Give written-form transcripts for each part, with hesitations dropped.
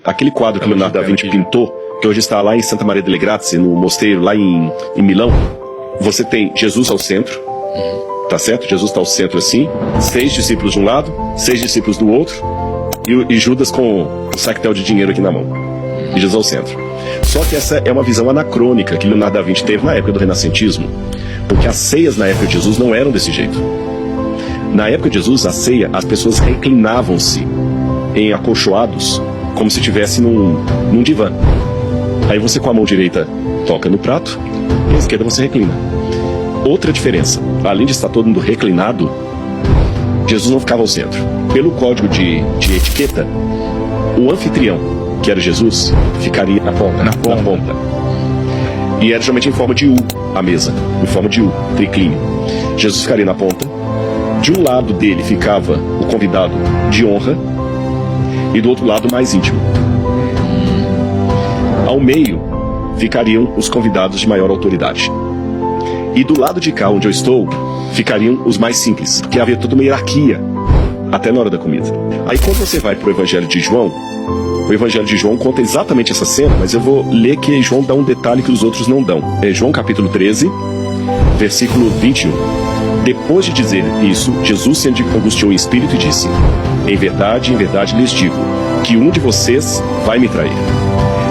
Aquele quadro que Leonardo da Vinci pintou, que hoje está lá em Santa Maria delle Grazie, no mosteiro lá em Milão, você tem Jesus ao centro, tá certo? Jesus está ao centro assim, 6 discípulos de um lado, 6 discípulos do outro, e Judas com o sactel de dinheiro aqui na mão, e Jesus ao centro. Só que essa é uma visão anacrônica que Leonardo da Vinci teve na época do renascentismo, porque as ceias na época de Jesus não eram desse jeito. Na época de Jesus, a ceia, as pessoas reclinavam-se em acolchoados, como se estivesse num divã. Aí você com a mão direita toca no prato, e a esquerda você reclina. Outra diferença, além de estar todo mundo reclinado, Jesus não ficava ao centro. Pelo código de etiqueta, o anfitrião, que era Jesus, ficaria na ponta. E era geralmente em forma de U, a mesa, em forma de U, triclínio. Jesus ficaria na ponta. De um lado dele ficava o convidado de honra e do outro lado mais íntimo. Ao meio ficariam os convidados de maior autoridade. E do lado de cá, onde eu estou, ficariam os mais simples, porque havia toda uma hierarquia, até na hora da comida. Aí quando você vai para o Evangelho de João, o Evangelho de João conta exatamente essa cena, mas eu vou ler que João dá um detalhe que os outros não dão. É João capítulo 13, versículo 21. Depois de dizer isso, Jesus se angustiou em espírito e disse: em verdade lhes digo, que um de vocês vai me trair.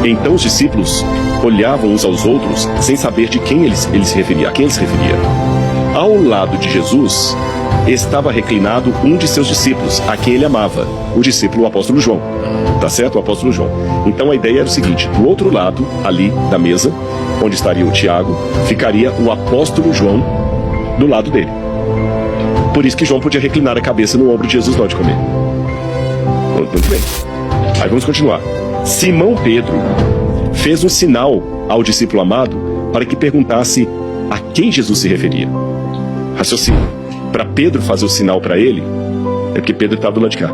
Então os discípulos olhavam uns aos outros, sem saber de quem ele se referia, a quem ele se referia. Ao lado de Jesus, estava reclinado um de seus discípulos, a quem ele amava, o discípulo, o apóstolo João. Tá certo? O apóstolo João. Então a ideia era o seguinte: do outro lado, ali da mesa, onde estaria o Tiago, ficaria o apóstolo João do lado dele. Por isso que João podia reclinar a cabeça no ombro de Jesus na hora de comer. Muito bem. Aí vamos continuar. Simão Pedro fez um sinal ao discípulo amado para que perguntasse a quem Jesus se referia. Raciocínio. Para Pedro fazer o sinal para ele, é porque Pedro estava do lado de cá.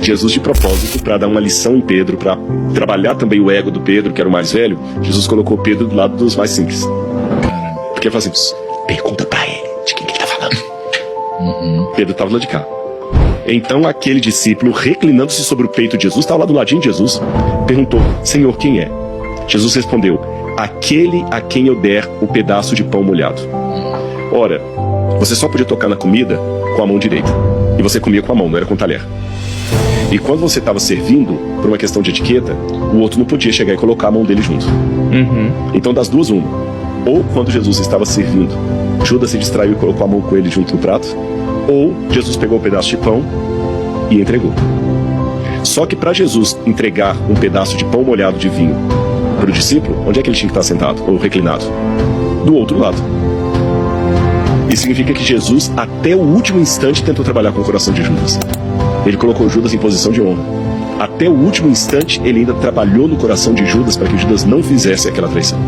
Jesus, de propósito, para dar uma lição em Pedro, para trabalhar também o ego do Pedro, que era o mais velho, Jesus colocou Pedro do lado dos mais simples. Porque fazemos, pergunta para ele de quem que ele está falando. Pedro estava do lado de cá. Então aquele discípulo, reclinando-se sobre o peito de Jesus, estava lá do ladinho de Jesus, perguntou: Senhor, quem é? Jesus respondeu: aquele a quem eu der o pedaço de pão molhado. Ora, você só podia tocar na comida com a mão direita, e você comia com a mão, não era com o talher. E quando você estava servindo, por uma questão de etiqueta, o outro não podia chegar e colocar a mão dele junto. Então das duas, uma: ou quando Jesus estava servindo, Judas se distraiu e colocou a mão com ele junto no prato, ou Jesus pegou um pedaço de pão e entregou. Só que para Jesus entregar um pedaço de pão molhado de vinho para o discípulo, onde é que ele tinha que estar sentado ou reclinado? Do outro lado. Isso significa que Jesus, até o último instante, tentou trabalhar com o coração de Judas. Ele colocou Judas em posição de honra. Até o último instante, ele ainda trabalhou no coração de Judas para que Judas não fizesse aquela traição.